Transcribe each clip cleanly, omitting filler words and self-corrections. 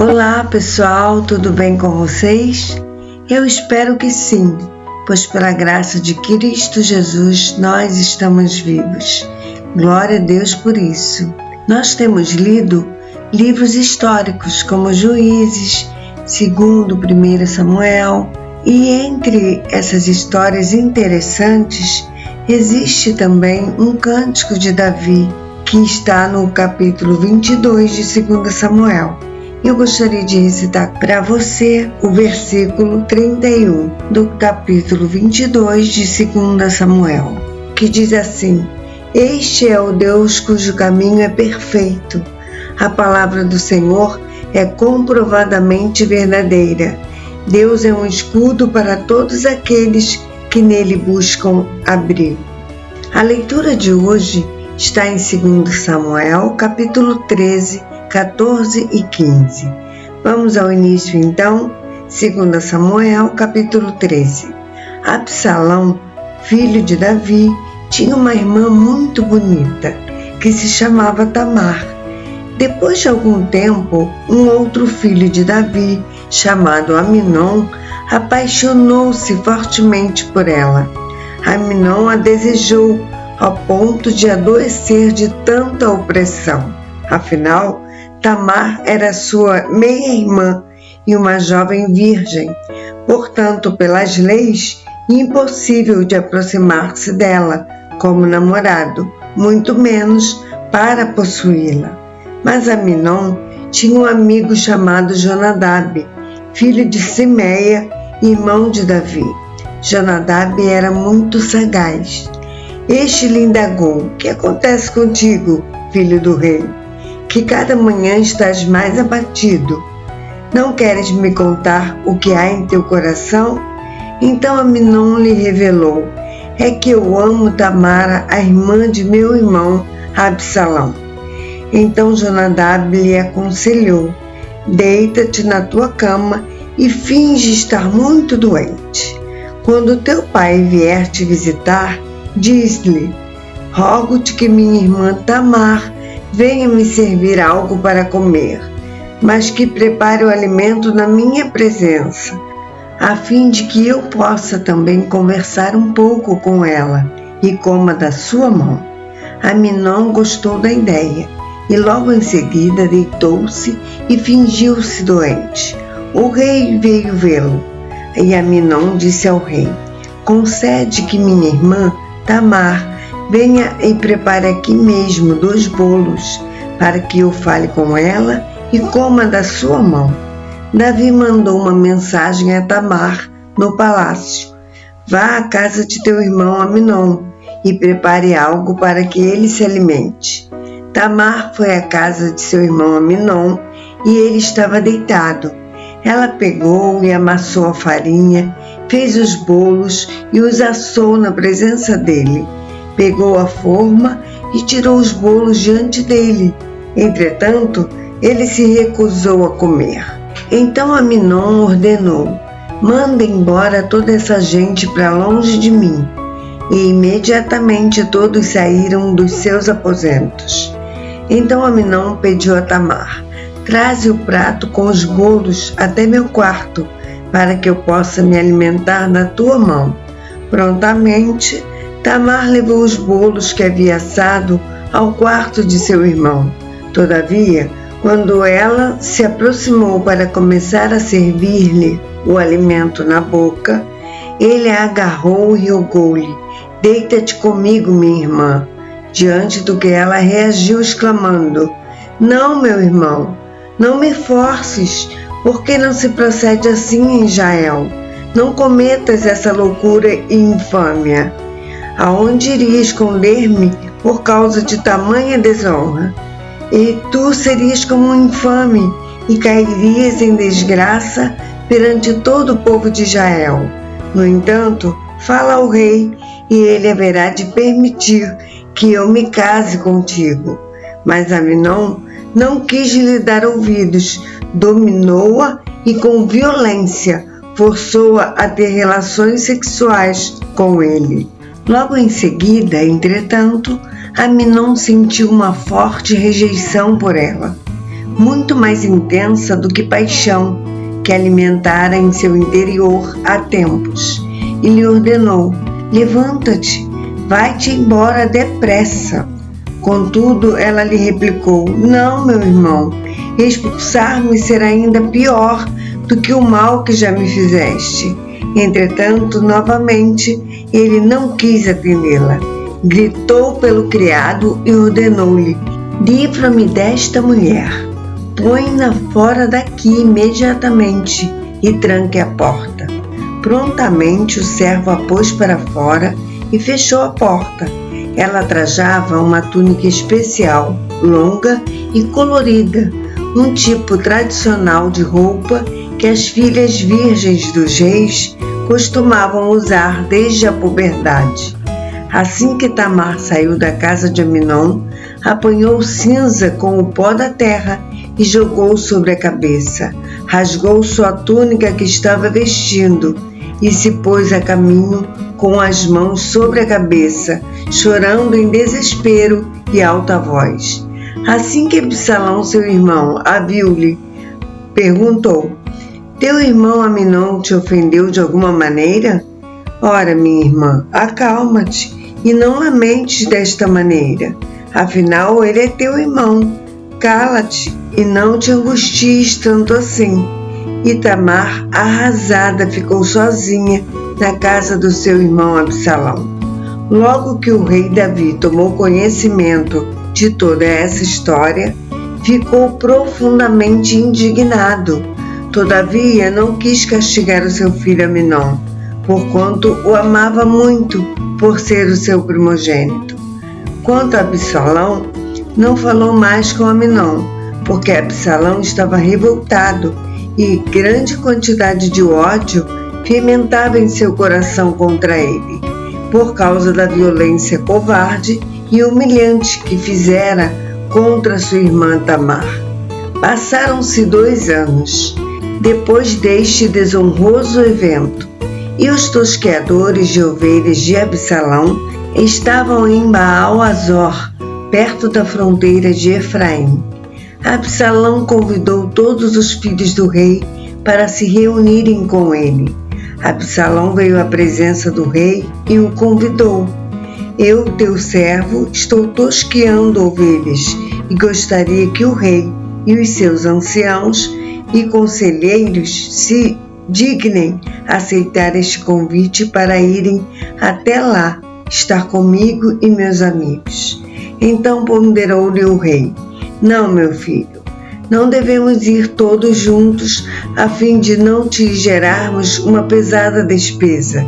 Olá pessoal, tudo bem com vocês? Eu espero que sim, pois pela graça de Cristo Jesus nós estamos vivos. Glória a Deus por isso. Nós temos lido livros históricos como Juízes, 2º, 1 Samuel, e entre essas histórias interessantes existe também um cântico de Davi que está no capítulo 22 de 2 Samuel. Eu gostaria de recitar para você o versículo 31 do capítulo 22 de 2 Samuel, que diz assim: Este é o Deus cujo caminho é perfeito. A palavra do Senhor é comprovadamente verdadeira. Deus é um escudo para todos aqueles que nele buscam abrigo. A leitura de hoje está em 2 Samuel, capítulo 13, 14 e 15. Vamos ao início então, 2 Samuel, capítulo 13. Absalão, filho de Davi, tinha uma irmã muito bonita, que se chamava Tamar. Depois de algum tempo, um outro filho de Davi, chamado Aminon, apaixonou-se fortemente por ela. Aminon a desejou ao ponto de adoecer de tanta opressão. Afinal, Tamar era sua meia-irmã e uma jovem virgem, portanto, pelas leis, impossível de aproximar-se dela como namorado, muito menos para possuí-la. Mas Aminon tinha um amigo chamado Jonadab, filho de Simeia, irmão de Davi. Jonadab era muito sagaz. Este lhe indagou: O que acontece contigo, filho do rei? Que cada manhã estás mais abatido. Não queres me contar o que há em teu coração? Então Aminon lhe revelou: É que eu amo Tamar, a irmã de meu irmão Absalão. Então Jonadab lhe aconselhou: Deita-te na tua cama e finge estar muito doente. Quando teu pai vier te visitar, diz-lhe: Rogo-te que minha irmã Tamar venha me servir algo para comer, mas que prepare o alimento na minha presença, a fim de que eu possa também conversar um pouco com ela e coma da sua mão. Aminon gostou da ideia e logo em seguida deitou-se e fingiu-se doente. O rei veio vê-lo e Aminon disse ao rei: Concede que minha irmã Tamar venha e prepare aqui mesmo 2 bolos, para que eu fale com ela e coma da sua mão. Davi mandou uma mensagem a Tamar no palácio: Vá à casa de teu irmão Aminon e prepare algo para que ele se alimente. Tamar foi à casa de seu irmão Aminon e ele estava deitado. Ela pegou e amassou a farinha, fez os bolos e os assou na presença dele. Pegou a forma e tirou os bolos diante dele. Entretanto, ele se recusou a comer. Então Aminon ordenou: Manda embora toda essa gente para longe de mim. E imediatamente todos saíram dos seus aposentos. Então Aminon pediu a Tamar: Traze o prato com os bolos até meu quarto, para que eu possa me alimentar da tua mão. Prontamente, Tamar levou os bolos que havia assado ao quarto de seu irmão. Todavia, quando ela se aproximou para começar a servir-lhe o alimento na boca, ele a agarrou e rogou-lhe: Deita-te comigo, minha irmã. Diante do que ela reagiu exclamando: Não, meu irmão, não me forces, porque não se procede assim em Israel. Não cometas essa loucura e infâmia. Aonde iria esconder-me por causa de tamanha desonra? E tu serias como um infame e cairias em desgraça perante todo o povo de Israel. No entanto, fala ao rei e ele haverá de permitir que eu me case contigo. Mas Aminon não quis lhe dar ouvidos, dominou-a e com violência forçou-a a ter relações sexuais com ele. Logo em seguida, entretanto, Aminon sentiu uma forte rejeição por ela. muito mais intensa do que paixão, que alimentara em seu interior há tempos, e lhe ordenou: levanta-te, vai-te embora depressa. Contudo, ela lhe replicou: não, meu irmão, expulsar-me será ainda pior do que o mal que já me fizeste. Entretanto, novamente, ele não quis atendê-la. Gritou pelo criado e ordenou-lhe: livra-me desta mulher. Põe-na fora daqui imediatamente e tranque a porta. Prontamente o servo a pôs para fora e fechou a porta. Ela trajava uma túnica especial, longa e colorida, um tipo tradicional de roupa que as filhas virgens dos reis costumavam usar desde a puberdade. Assim que Tamar saiu da casa de Amnon, apanhou cinza com o pó da terra e jogou sobre a cabeça. Rasgou sua túnica que estava vestindo e se pôs a caminho com as mãos sobre a cabeça, chorando em desespero e alta voz. Assim que Absalão, seu irmão, a viu-lhe, perguntou: teu irmão Amnon te ofendeu de alguma maneira? Ora, minha irmã, acalma-te e não lamentes desta maneira. Afinal, ele é teu irmão. Cala-te e não te angusties tanto assim. E Tamar, arrasada, ficou sozinha na casa do seu irmão Absalão. Logo que o rei Davi tomou conhecimento de toda essa história, ficou profundamente indignado. Todavia, não quis castigar o seu filho Amnon, porquanto o amava muito por ser o seu primogênito. Quanto a Absalão, não falou mais com Amnon, porque Absalão estava revoltado e grande quantidade de ódio fermentava em seu coração contra ele, por causa da violência covarde e humilhante que fizera contra sua irmã Tamar. Passaram-se 2 anos, depois deste desonroso evento, e os tosqueadores de ovelhas de Absalão estavam em Baal-Azor, perto da fronteira de Efraim. Absalão convidou todos os filhos do rei para se reunirem com ele. Absalão veio à presença do rei e o convidou. Eu, teu servo, estou tosqueando ovelhas e gostaria que o rei e os seus anciãos e conselheiros se dignem aceitar este convite para irem até lá estar comigo e meus amigos. Então ponderou-lhe o rei: não, meu filho, não devemos ir todos juntos a fim de não te gerarmos uma pesada despesa.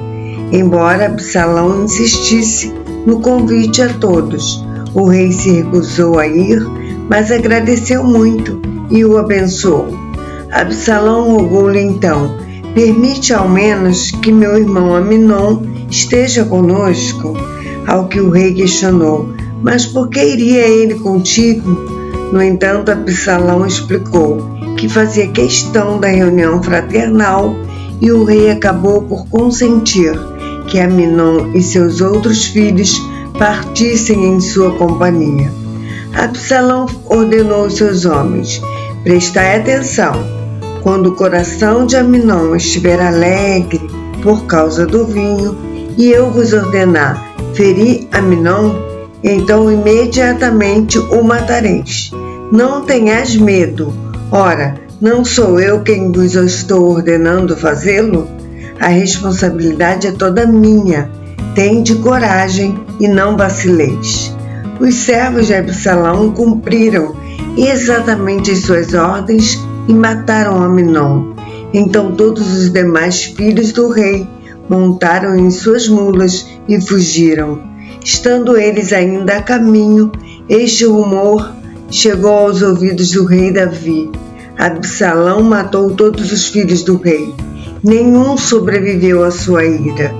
Embora Absalão insistisse no convite a todos, o rei se recusou a ir, mas agradeceu muito e o abençoou. Absalão rogou-lhe então: permite ao menos que meu irmão Amnon esteja conosco. Ao que o rei questionou: mas por que iria ele contigo? No entanto, Absalão explicou que fazia questão da reunião fraternal e o rei acabou por consentir que Amnon e seus outros filhos partissem em sua companhia. Absalão ordenou aos seus homens: prestai atenção. Quando o coração de Amnon estiver alegre por causa do vinho e eu vos ordenar ferir Amnon, então imediatamente o matareis. Não tenhas medo. Ora, não sou eu quem vos estou ordenando fazê-lo? A responsabilidade é toda minha. Tende coragem e não vacileis. Os servos de Absalão cumpriram exatamente as suas ordens e mataram Amnon. Então todos os demais filhos do rei montaram em suas mulas e fugiram. Estando eles ainda a caminho, este rumor chegou aos ouvidos do rei Davi: Absalão matou todos os filhos do rei. Nenhum sobreviveu à sua ira.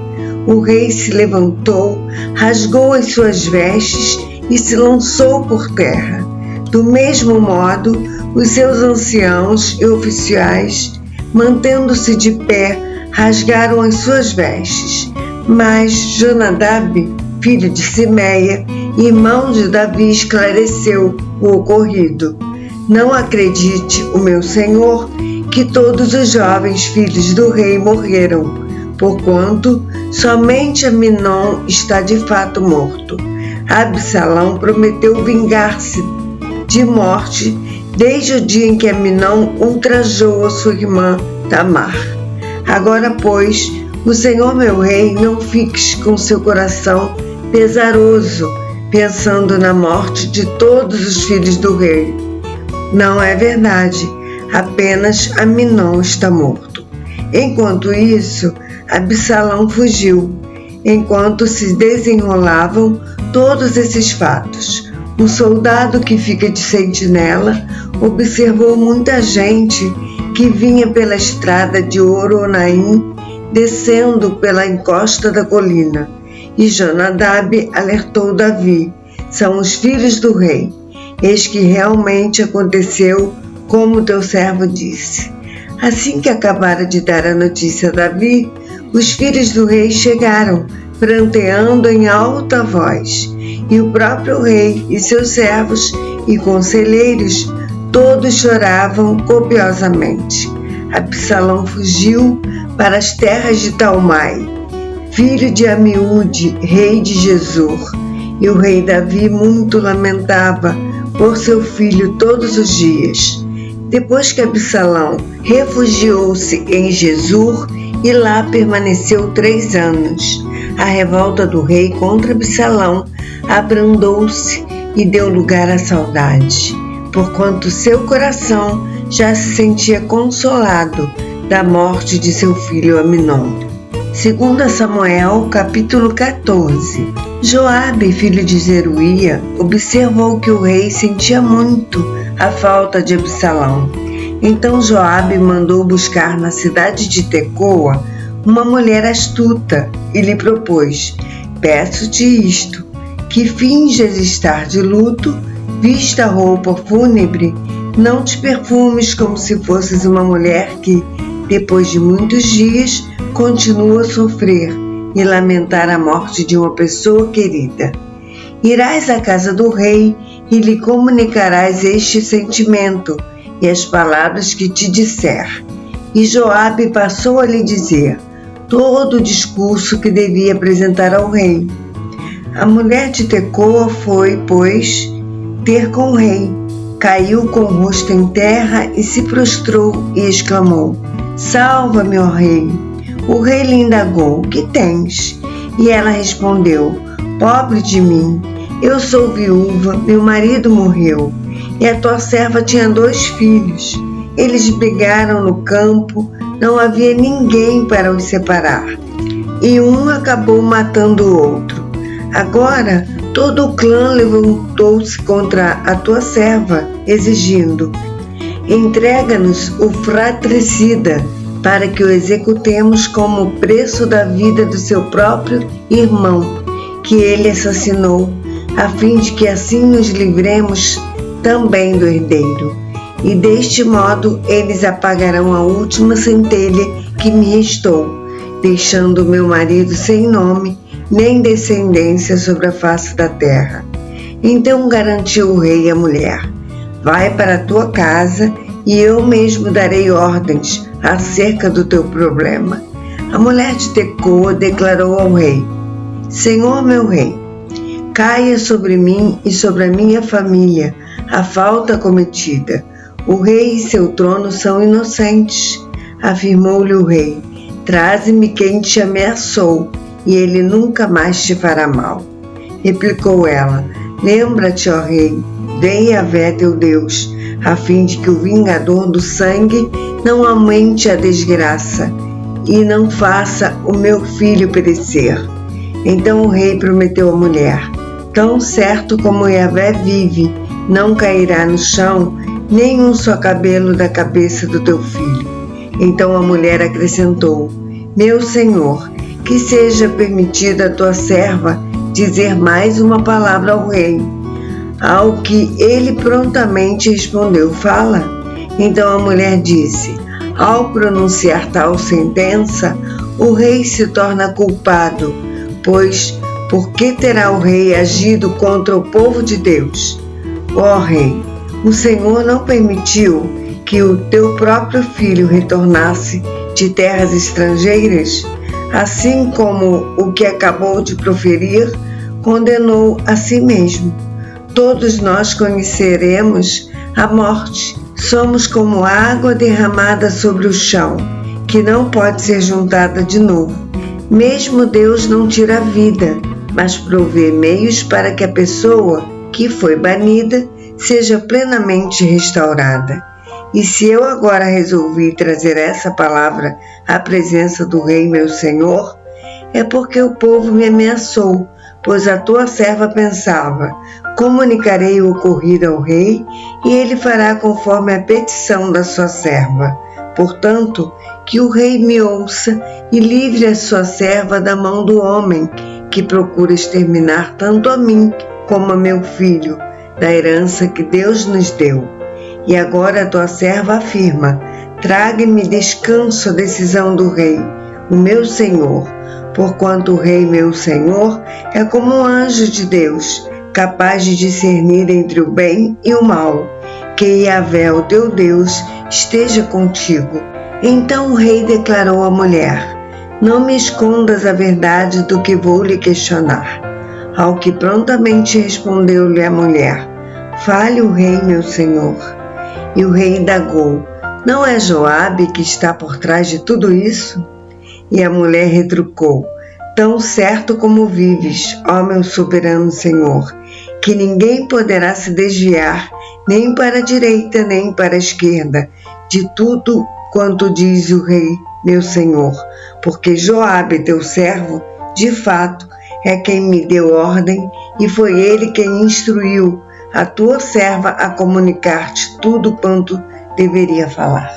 O rei se levantou, rasgou as suas vestes e se lançou por terra. Do mesmo modo, os seus anciãos e oficiais, mantendo-se de pé, rasgaram as suas vestes. Mas Jonadab, filho de Simeia, irmão de Davi, esclareceu o ocorrido. Não acredite, o meu senhor, que todos os jovens filhos do rei morreram, porquanto somente Amnon está de fato morto. Absalão prometeu vingar-se de morte desde o dia em que Amnon ultrajou a sua irmã Tamar. Agora, pois, o Senhor meu rei, não fiques com seu coração pesaroso, pensando na morte de todos os filhos do rei. Não é verdade, apenas Amnon está morto. Enquanto isso, Absalão fugiu. Enquanto se desenrolavam todos esses fatos, o soldado que fica de sentinela observou muita gente que vinha pela estrada de Horonaim, descendo pela encosta da colina. E Jonadab alertou Davi: são os filhos do rei. Eis que realmente aconteceu como teu servo disse. Assim que acabara de dar a notícia a Davi, os filhos do rei chegaram, pranteando em alta voz. E o próprio rei e seus servos e conselheiros todos choravam copiosamente. Absalão fugiu para as terras de Talmai, filho de Amiúde, rei de Gesur. E o rei Davi muito lamentava por seu filho todos os dias. Depois que Absalão refugiou-se em Gesur e lá permaneceu 3 anos, a revolta do rei contra Absalão abrandou-se e deu lugar à saudade, porquanto seu coração já se sentia consolado da morte de seu filho Amnon. 2 Samuel, capítulo 14. Joabe, filho de Zeruia, observou que o rei sentia muito a falta de Absalão. Então Joabe mandou buscar na cidade de Tecoa uma mulher astuta e lhe propôs: peço-te isto, que finjas estar de luto, vista a roupa fúnebre, não te perfumes como se fosses uma mulher que, depois de muitos dias, continua a sofrer e lamentar a morte de uma pessoa querida. Irás à casa do rei e lhe comunicarás este sentimento e as palavras que te disser. E Joabe passou a lhe dizer todo o discurso que devia apresentar ao rei. A mulher de Tecoa foi, pois, ter com o rei. Caiu com o rosto em terra e se prostrou e exclamou: salva-me, ó rei. O rei lhe indagou: o que tens? E ela respondeu: pobre de mim, eu sou viúva, meu marido morreu, e a tua serva tinha 2 filhos. Eles brigaram no campo, não havia ninguém para os separar, e um acabou matando o outro. Agora todo o clã levantou-se contra a tua serva, exigindo: entrega-nos o fratricida, para que o executemos como preço da vida do seu próprio irmão, que ele assassinou, a fim de que assim nos livremos também do herdeiro. E deste modo eles apagarão a última centelha que me restou, deixando meu marido sem nome nem descendência sobre a face da terra. Então garantiu o rei à mulher: vai para a tua casa e eu mesmo darei ordens acerca do teu problema. A mulher de Tecoa declarou ao rei: Senhor meu rei, caia sobre mim e sobre a minha família a falta cometida. O rei e seu trono são inocentes. Afirmou-lhe o rei: traze-me quem te ameaçou, e ele nunca mais te fará mal. Replicou ela: lembra-te, ó rei, de Yahvé teu Deus, a fim de que o vingador do sangue não aumente a desgraça e não faça o meu filho perecer. Então o rei prometeu à mulher: tão certo como Yahvé vive, não cairá no chão nem um só cabelo da cabeça do teu filho. Então a mulher acrescentou: meu senhor, que seja permitida a tua serva dizer mais uma palavra ao rei. Ao que ele prontamente respondeu: fala. Então a mulher disse: ao pronunciar tal sentença, o rei se torna culpado, pois por que terá o rei agido contra o povo de Deus? Ó rei, O Senhor não permitiu que o teu próprio filho retornasse de terras estrangeiras, assim como o que acabou de proferir condenou a si mesmo. Todos nós conheceremos a morte. Somos como água derramada sobre o chão, que não pode ser juntada de novo. Mesmo Deus não tira a vida, mas provê meios para que a pessoa que foi banida seja plenamente restaurada. E se eu agora resolvi trazer essa palavra à presença do Rei meu Senhor, é porque o povo me ameaçou, pois a tua serva pensava: comunicarei o ocorrido ao rei e ele fará conforme a petição da sua serva. Portanto, que o rei me ouça e livre a sua serva da mão do homem que procura exterminar tanto a mim como a meu filho, da herança que Deus nos deu. E agora a tua serva afirma: traga-me descanso a decisão do rei, o meu senhor, porquanto o rei meu senhor é como um anjo de Deus, capaz de discernir entre o bem e o mal. Que Yahvé, o teu Deus, esteja contigo. Então o rei declarou à mulher: não me escondas a verdade do que vou lhe questionar. Ao que prontamente respondeu-lhe a mulher: fale o rei meu senhor. E o rei indagou: não é Joabe que está por trás de tudo isso? E a mulher retrucou: tão certo como vives, ó meu soberano Senhor, que ninguém poderá se desviar nem para a direita nem para a esquerda de tudo quanto diz o rei meu Senhor, porque Joabe, teu servo, de fato é quem me deu ordem e foi ele quem instruiu a tua serva a comunicar-te tudo quanto deveria falar.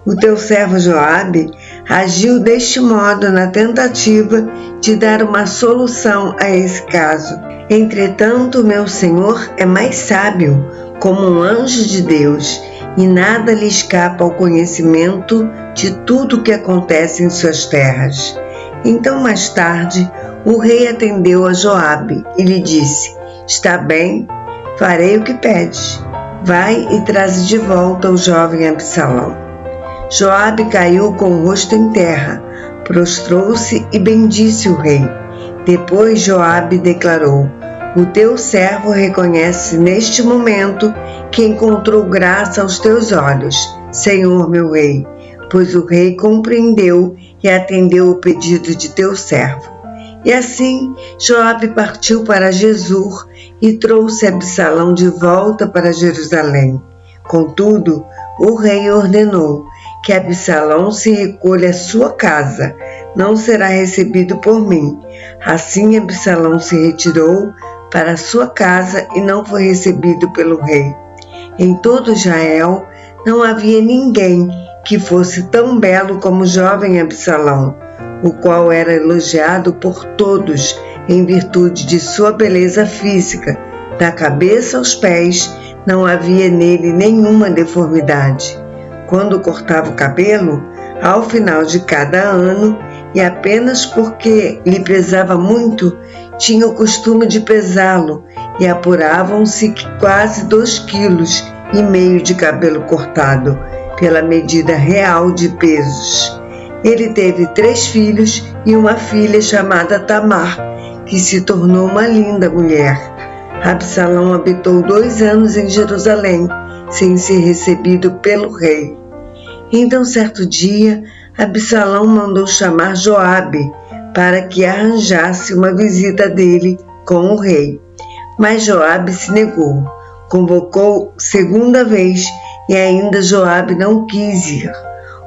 O teu servo Joabe agiu deste modo na tentativa de dar uma solução a esse caso. Entretanto, meu senhor é mais sábio, como um anjo de Deus, e nada lhe escapa ao conhecimento de tudo o que acontece em suas terras. Então, mais tarde, o rei atendeu a Joabe e lhe disse: está bem, farei o que pedes. Vai e traze de volta o jovem Absalão. Joabe caiu com o rosto em terra, prostrou-se e bendisse o rei. Depois Joabe declarou: o teu servo reconhece neste momento que encontrou graça aos teus olhos, Senhor meu rei, pois o rei compreendeu e atendeu o pedido de teu servo. E assim Joabe partiu para Gesur e trouxe Absalão de volta para Jerusalém. Contudo, o rei ordenou que Absalão se recolha à sua casa, não será recebido por mim. Assim Absalão se retirou para a sua casa e não foi recebido pelo rei. Em todo Israel não havia ninguém que fosse tão belo como o jovem Absalão, o qual era elogiado por todos em virtude de sua beleza física. Da cabeça aos pés não havia nele nenhuma deformidade. Quando cortava o cabelo, ao final de cada ano, e apenas porque lhe pesava muito, tinha o costume de pesá-lo, e apuravam-se que quase 2,5 kg de cabelo cortado, pela medida real de pesos. Ele teve 3 filhos e uma filha chamada Tamar, que se tornou uma linda mulher. Absalão habitou 2 anos em Jerusalém, sem ser recebido pelo rei. Então, certo dia, Absalão mandou chamar Joabe para que arranjasse uma visita dele com o rei. Mas Joabe se negou. Convocou segunda vez e ainda Joabe não quis ir.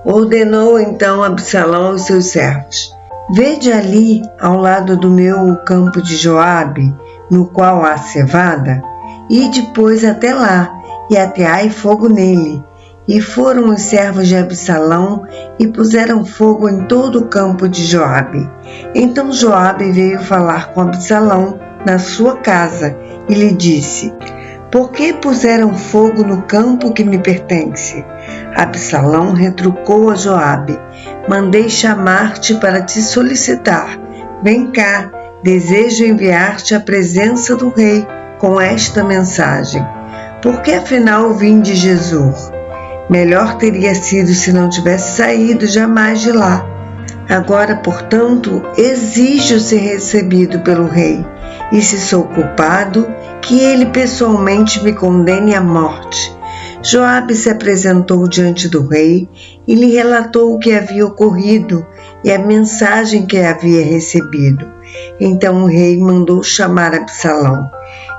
Ordenou então Absalão aos seus servos: vede ali, ao lado do meu campo de Joabe, no qual há cevada, e depois até lá, e ateai fogo nele. E foram os servos de Absalão e puseram fogo em todo o campo de Joabe. Então Joabe veio falar com Absalão na sua casa e lhe disse: por que puseram fogo no campo que me pertence? Absalão retrucou a Joabe: mandei chamar-te para te solicitar. Vem cá, desejo enviar-te à presença do rei com esta mensagem. Porque afinal vim de Jesur. Melhor teria sido se não tivesse saído jamais de lá. Agora, portanto, exijo ser recebido pelo rei, e se sou culpado, que ele pessoalmente me condene à morte. Joabe se apresentou diante do rei e lhe relatou o que havia ocorrido e a mensagem que havia recebido. Então o rei mandou chamar Absalão.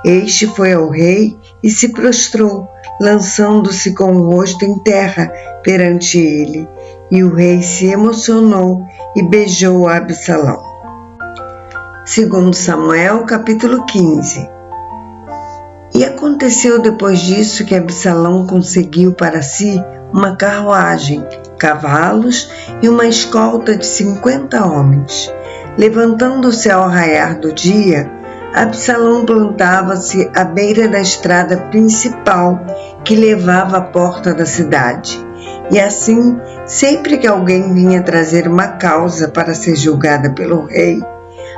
Este foi ao rei e se prostrou, lançando-se com o rosto em terra perante ele. E o rei se emocionou e beijou Absalão. 2 Samuel, capítulo 15. E aconteceu depois disso que Absalão conseguiu para si uma carruagem, cavalos e uma escolta de 50 homens. Levantando-se ao raiar do dia, Absalão plantava-se à beira da estrada principal que levava à porta da cidade. E assim, sempre que alguém vinha trazer uma causa para ser julgada pelo rei,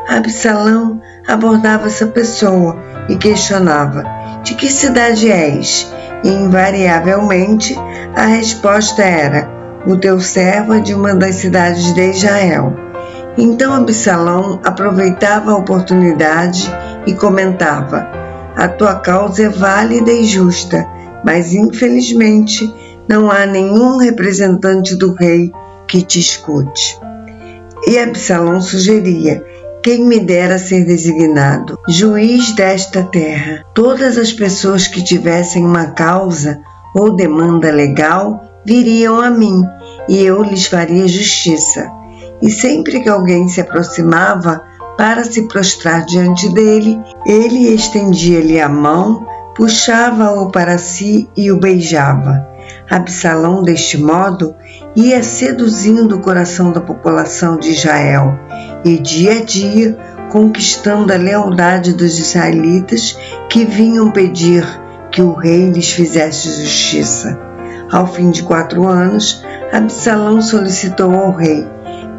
Absalão abordava essa pessoa e questionava: de que cidade és? E invariavelmente a resposta era: o teu servo é de uma das cidades de Israel. Então Absalão aproveitava a oportunidade e comentava: a tua causa é válida e justa, mas infelizmente não há nenhum representante do rei que te escute. E Absalão sugeria: quem me dera ser designado juiz desta terra. Todas as pessoas que tivessem uma causa ou demanda legal viriam a mim, e eu lhes faria justiça. E sempre que alguém se aproximava para se prostrar diante dele, ele estendia-lhe a mão, puxava-o para si e o beijava. Absalão, deste modo, ia seduzindo o coração da população de Israel e, dia a dia, conquistando a lealdade dos israelitas que vinham pedir que o rei lhes fizesse justiça. Ao fim de 4 anos, Absalão solicitou ao rei: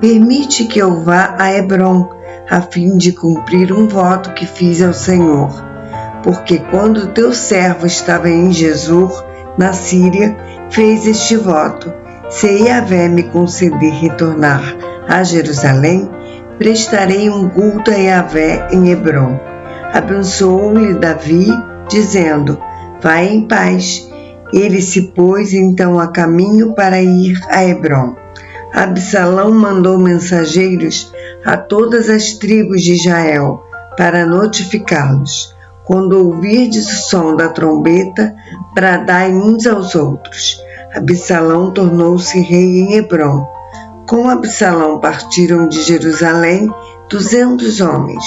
permite que eu vá a Hebrom, a fim de cumprir um voto que fiz ao Senhor. Porque quando teu servo estava em Jesur, na Síria, fez este voto: se Yahvé me conceder retornar a Jerusalém, prestarei um culto a Yahvé em Hebrom. Abençoou-lhe Davi, dizendo: vai em paz. Ele se pôs então a caminho para ir a Hebrom. Absalão mandou mensageiros a todas as tribos de Israel para notificá-los: quando ouvirdes o som da trombeta, bradai uns aos outros. Absalão tornou-se rei em Hebrom. Com Absalão partiram de Jerusalém 200 homens.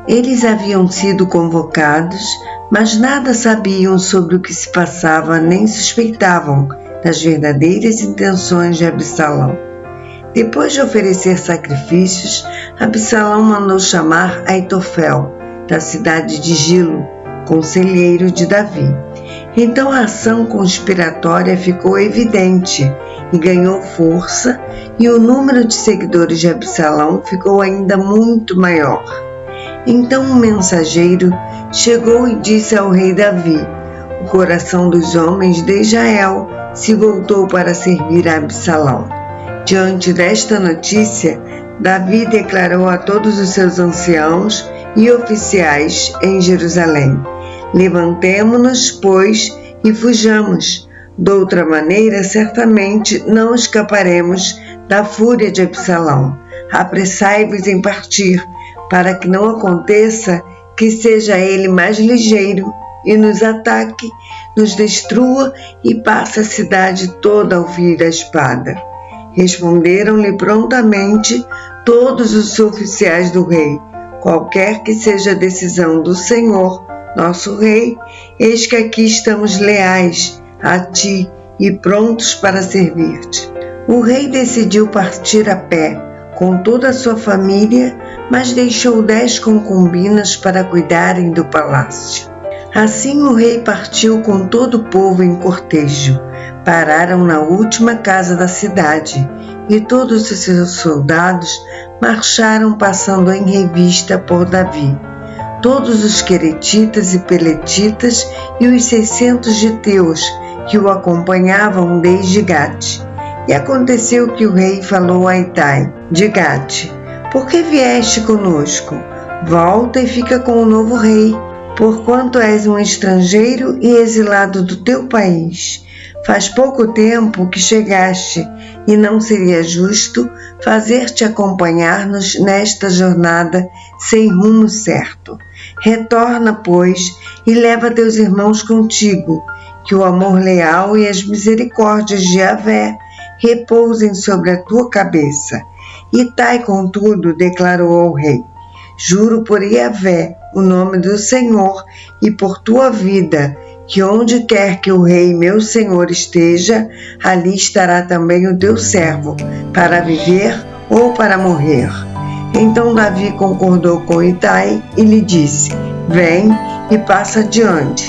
Eles haviam sido convocados, mas nada sabiam sobre o que se passava nem suspeitavam das verdadeiras intenções de Absalão. Depois de oferecer sacrifícios, Absalão mandou chamar Aitofel, da cidade de Gilo, conselheiro de Davi. Então a ação conspiratória ficou evidente e ganhou força, e o número de seguidores de Absalão ficou ainda muito maior. Então um mensageiro chegou e disse ao rei Davi: o coração dos homens de Israel se voltou para servir a Absalão. Diante desta notícia, Davi declarou a todos os seus anciãos e oficiais em Jerusalém: levantemo-nos, pois, e fujamos. Doutra maneira, certamente não escaparemos da fúria de Absalão. Apressai-vos em partir, para que não aconteça que seja ele mais ligeiro e nos ataque, nos destrua e passe a cidade toda ao fio da espada. Responderam-lhe prontamente todos os oficiais do rei: qualquer que seja a decisão do Senhor, nosso rei, eis que aqui estamos leais a ti e prontos para servir-te. O rei decidiu partir a pé, com toda a sua família, mas deixou 10 concubinas para cuidarem do palácio. Assim o rei partiu com todo o povo em cortejo. Pararam na última casa da cidade, e todos os seus soldados marcharam passando em revista por Davi. todos os queretitas e peletitas e os 600 geteus que o acompanhavam desde Gate. E aconteceu que o rei falou a Itai de Gate: por que vieste conosco? Volta e fica com o novo rei, porquanto és um estrangeiro e exilado do teu país. Faz pouco tempo que chegaste, e não seria justo fazer-te acompanhar-nos nesta jornada sem rumo certo. Retorna, pois, e leva teus irmãos contigo, que o amor leal e as misericórdias de Yahvé repousem sobre a tua cabeça. Itai, contudo, declarou ao rei: juro por Yahvé, o nome do Senhor, e por tua vida, que onde quer que o rei meu senhor esteja, ali estará também o teu servo, para viver ou para morrer. Então Davi concordou com Itai e lhe disse: vem e passa adiante.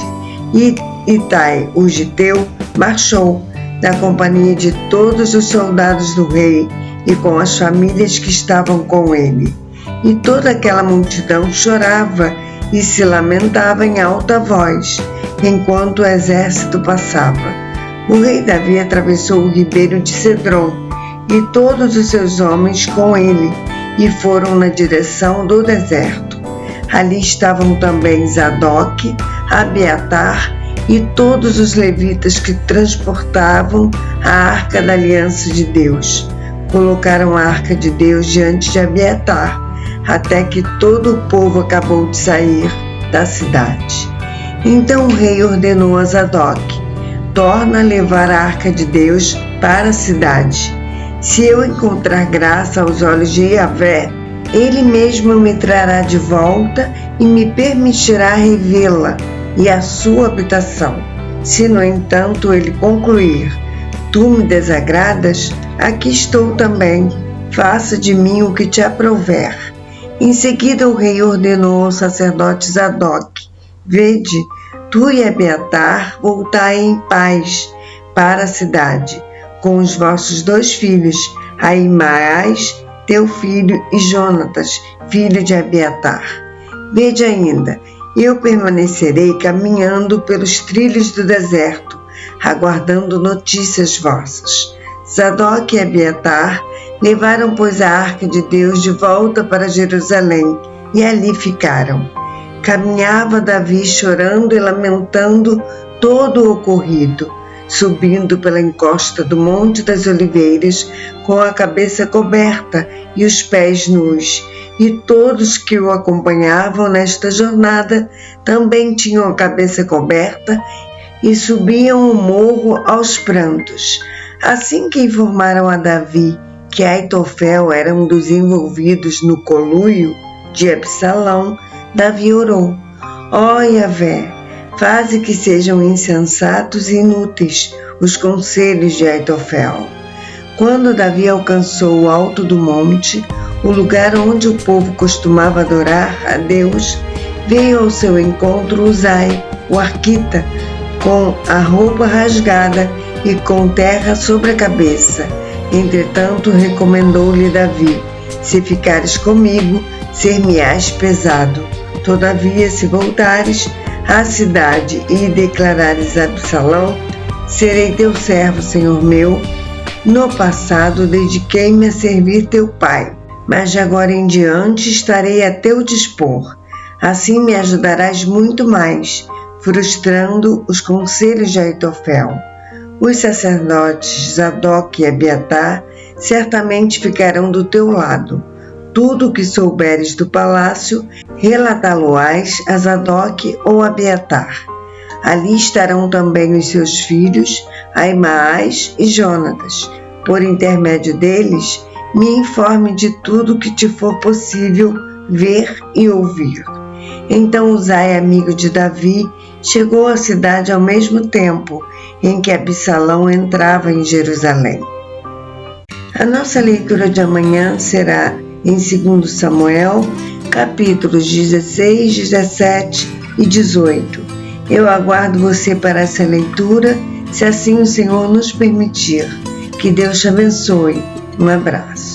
E Itai, o giteu, marchou, na companhia de todos os soldados do rei e com as famílias que estavam com ele. E toda aquela multidão chorava e se lamentava em alta voz, enquanto o exército passava. O rei Davi atravessou o ribeiro de Cedron, e todos os seus homens com ele, e foram na direção do deserto. Ali estavam também Zadok, Abiatar e todos os levitas que transportavam a arca da aliança de Deus. Colocaram a arca de Deus diante de Abiatar, até que todo o povo acabou de sair da cidade. Então o rei ordenou a Zadok: torna a levar a arca de Deus para a cidade. Se eu encontrar graça aos olhos de Yahvé, ele mesmo me trará de volta e me permitirá revê-la e a sua habitação. Se, no entanto, ele concluir: tu me desagradas, aqui estou também, faça de mim o que te aprouver. Em seguida o rei ordenou ao sacerdote Zadok: vede, tu e Abiatar voltai em paz para a cidade, com os vossos 2 filhos, Ahimaás, teu filho, e Jonatas, filho de Abiatar. Vede ainda, eu permanecerei caminhando pelos trilhos do deserto, aguardando notícias vossas. Zadok e Abiatar levaram, pois, a arca de Deus de volta para Jerusalém, e ali ficaram. Caminhava Davi chorando e lamentando todo o ocorrido, subindo pela encosta do Monte das Oliveiras, com a cabeça coberta e os pés nus, e todos que o acompanhavam nesta jornada também tinham a cabeça coberta e subiam o morro aos prantos. Assim que informaram a Davi que Aitofel era um dos envolvidos no conluio de Absalão, Davi orou: ó Yahvé, faze que sejam insensatos e inúteis os conselhos de Aitofel. Quando Davi alcançou o alto do monte, o lugar onde o povo costumava adorar a Deus, veio ao seu encontro Uzai, o arquita, com a roupa rasgada e com terra sobre a cabeça. Entretanto, recomendou-lhe Davi: se ficares comigo, ser-me-ás pesado. Todavia, se voltares à cidade e declarares a Absalão: serei teu servo, Senhor meu. No passado dediquei-me a servir teu pai, mas de agora em diante estarei a teu dispor. Assim me ajudarás muito mais, frustrando os conselhos de Aitofel. Os sacerdotes Zadok e Abiatar certamente ficarão do teu lado. Tudo o que souberes do palácio, relatá-lo-ás a Zadok ou Abiatar. Ali estarão também os seus filhos, Ahimaás e Jonatas. Por intermédio deles, me informe de tudo que te for possível ver e ouvir. Então Uzai, amigo de Davi, chegou à cidade ao mesmo tempo em que Absalão entrava em Jerusalém. A nossa leitura de amanhã será em 2 Samuel, capítulos 16, 17 e 18. Eu aguardo você para essa leitura, se assim o Senhor nos permitir. Que Deus te abençoe. Um abraço.